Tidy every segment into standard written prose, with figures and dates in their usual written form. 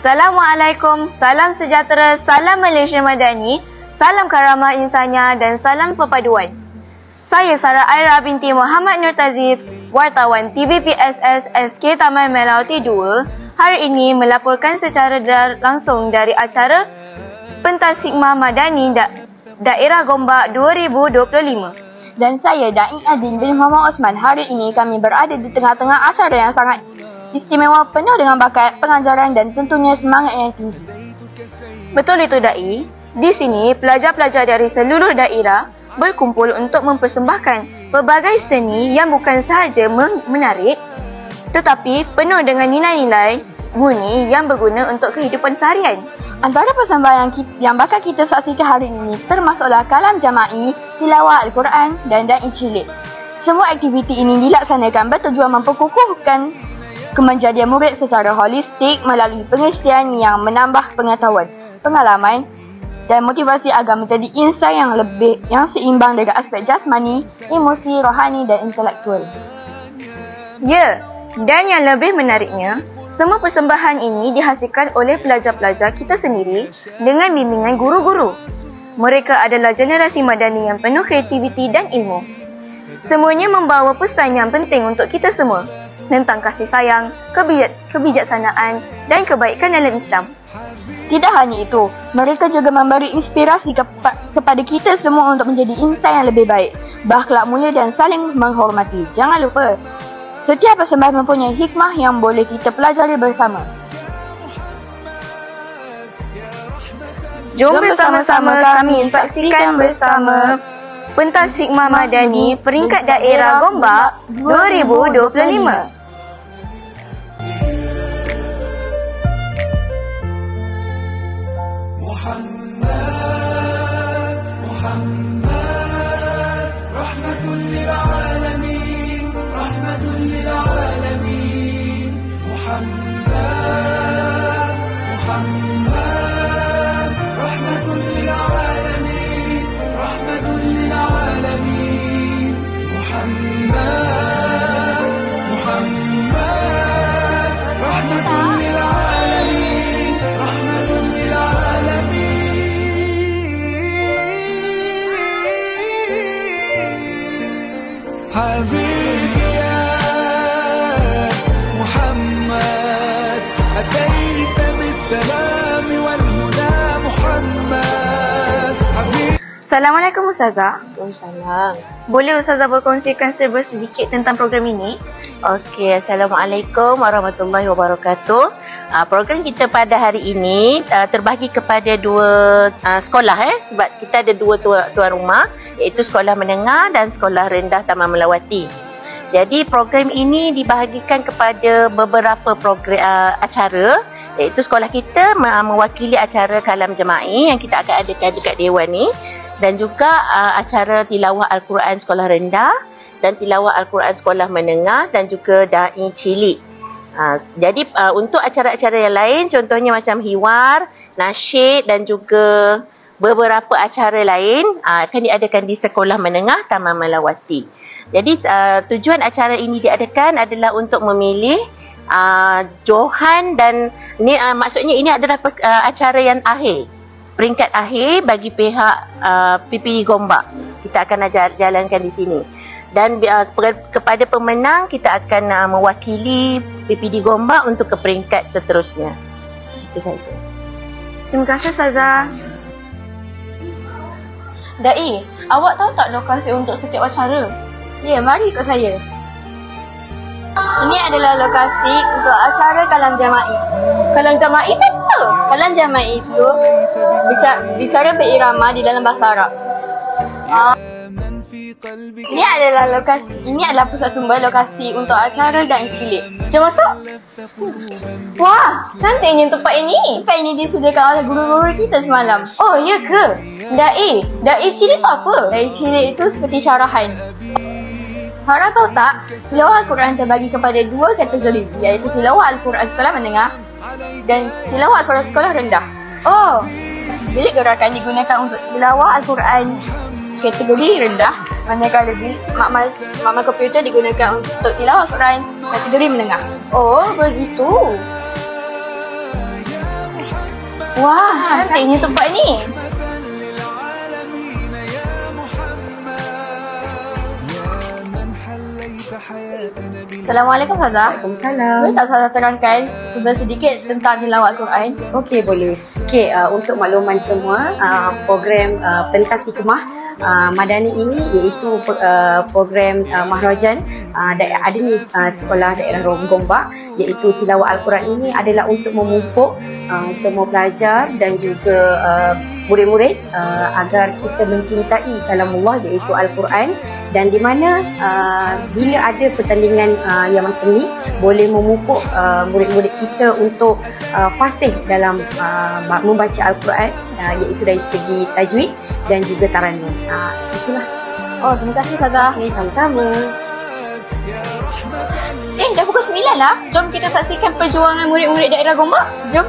Assalamualaikum, salam sejahtera, salam Malaysia Madani, salam karamah insania dan salam perpaduan. Saya Sarah Aira binti Muhammad Nur Tazif, wartawan TVPSS SK Taman Melawati 2, hari ini melaporkan secara langsung dari acara Pentas Hikmah Madani Daerah Gombak 2025. Dan saya Da'i Adin bin Muhammad Osman. Hari ini kami berada di tengah-tengah acara yang sangat istimewa, penuh dengan bakat, pengajaran dan tentunya semangat yang tinggi. Betul itu Da'i. Di sini pelajar-pelajar dari seluruh daerah berkumpul untuk mempersembahkan pelbagai seni yang bukan sahaja menarik tetapi penuh dengan nilai-nilai bunyi yang berguna untuk kehidupan seharian. Antara persembahan yang bakal kita saksikan hari ini termasuklah kalam jama'i, tilawah Al-Quran dan da'i cilik. Semua aktiviti ini dilaksanakan bertujuan memperkukuhkan kemenjadian murid secara holistik melalui pengisian yang menambah pengetahuan, pengalaman dan motivasi agar menjadi insan yang seimbang dengan aspek jasmani, emosi, rohani dan intelektual. Ya, dan yang lebih menariknya, semua persembahan ini dihasilkan oleh pelajar-pelajar kita sendiri dengan bimbingan guru-guru. Mereka adalah generasi madani yang penuh kreativiti dan ilmu. Semuanya membawa pesan yang penting untuk kita semua tentang kasih sayang, kebijaksanaan dan kebaikan dalam Islam. Tidak hanya itu, mereka juga memberi inspirasi kepada kita semua untuk menjadi insan yang lebih baik, berakhlak mulia dan saling menghormati. Jangan lupa, setiap persembahan mempunyai hikmah yang boleh kita pelajari bersama. Jom bersama-sama kami saksikan bersama Pentas Hikmah Madani Peringkat Daerah Gombak 2025. حبيبي يا محمد أتيت بالسلام والهدى محمد حبيبي. Assalamualaikum Ustazah. Waalaikumsalam. Boleh Ustazah berkongsikan serba sedikit tentang program ini? Okey, Assalamualaikum warahmatullahi wabarakatuh. Program kita pada hari ini terbahagi kepada dua sekolah sebab kita ada dua tuan rumah, iaitu sekolah menengah dan sekolah rendah Taman Melawati. Jadi program ini dibahagikan kepada beberapa program acara, iaitu sekolah kita mewakili acara kalam jema'i yang kita akan adakan dekat Dewan ni, dan juga acara tilawah Al-Quran sekolah rendah dan tilawah Al-Quran sekolah menengah dan juga da'i cilik. Jadi untuk acara-acara yang lain, contohnya macam hiwar, nasyid dan juga beberapa acara lain akan diadakan di sekolah menengah Taman Melawati. Jadi tujuan acara ini diadakan adalah untuk memilih johan dan ni maksudnya ini adalah acara yang akhir, peringkat akhir bagi pihak PPD Gombak. Kita akan jalankan di sini. Dan kepada pemenang kita akan mewakili PPD Gombak untuk ke peringkat seterusnya. Itu saja. Terima kasih Ustazah. Da'i, awak tahu tak lokasi untuk setiap acara? Ya, mari ikut saya. Ini adalah lokasi untuk acara kalam jama'i. Kalam jama'i itu apa? Kalam jama'i itu bicara berirama di dalam bahasa Arab. Ini adalah pusat sumber lokasi untuk acara da'i cilik. Jom masuk. Wah, cantiknya tempat ini. Tempat ini disediakan oleh guru-guru kita semalam. Oh, ya ke? Da'i cilik itu apa? Da'i cilik itu seperti syarahan. Harap tahu tak, tilawah Al-Quran terbagi kepada dua kategori, iaitu tilawah Al-Quran sekolah menengah dan tilawah Al-Quran sekolah rendah. Oh, bilik gerakan digunakan untuk tilawah Al-Quran kategori rendah, manakala makmal komputer digunakan untuk tilawah Al-Quran kategori menengah. Oh, begitu. Wah, cantiknya tempat ni. Assalamualaikum Ustazah. Waalaikumsalam. Boleh tak Ustazah terangkan sedikit tentang tilawah Al-Quran? Okey, boleh. Okey, untuk makluman semua, program pentas hikmah Madani ini iaitu program mahrajan ada di sekolah daerah Gombak, iaitu tilawah Al-Quran ini adalah untuk memupuk semua pelajar dan juga murid-murid agar kita mencintai kalamullah iaitu Al-Quran, dan di mana bila ada pertandingan yang macam ni boleh memupuk murid-murid kita untuk fasih dalam membaca Al-Quran, iaitu dari segi tajwid dan juga taranum. Itulah. Oh, terima kasih Ustazah. Okay, sama-sama. Dah pukul 9 lah. Jom kita saksikan perjuangan murid-murid daerah Gombak. Jom.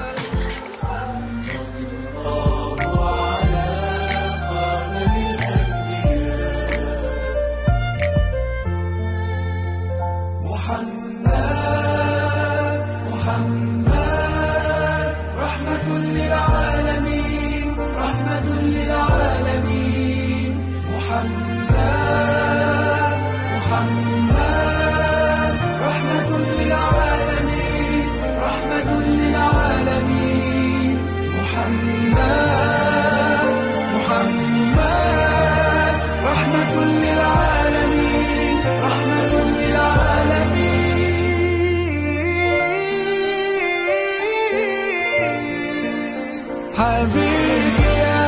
حبيبي يا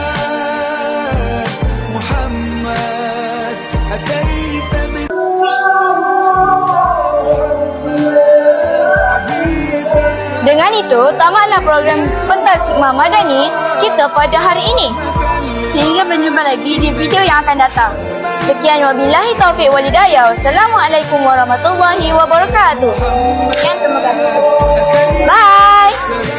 محمد أتيت Dengan itu, tamatlah program pentas hikmah Madani kita pada hari ini. Sehingga berjumpa lagi di video yang akan datang. Sekian wabillahi taufiq wal hidayah. Wassalamualaikum warahmatullahi wabarakatuh. Sekian, terima kasih. Bye.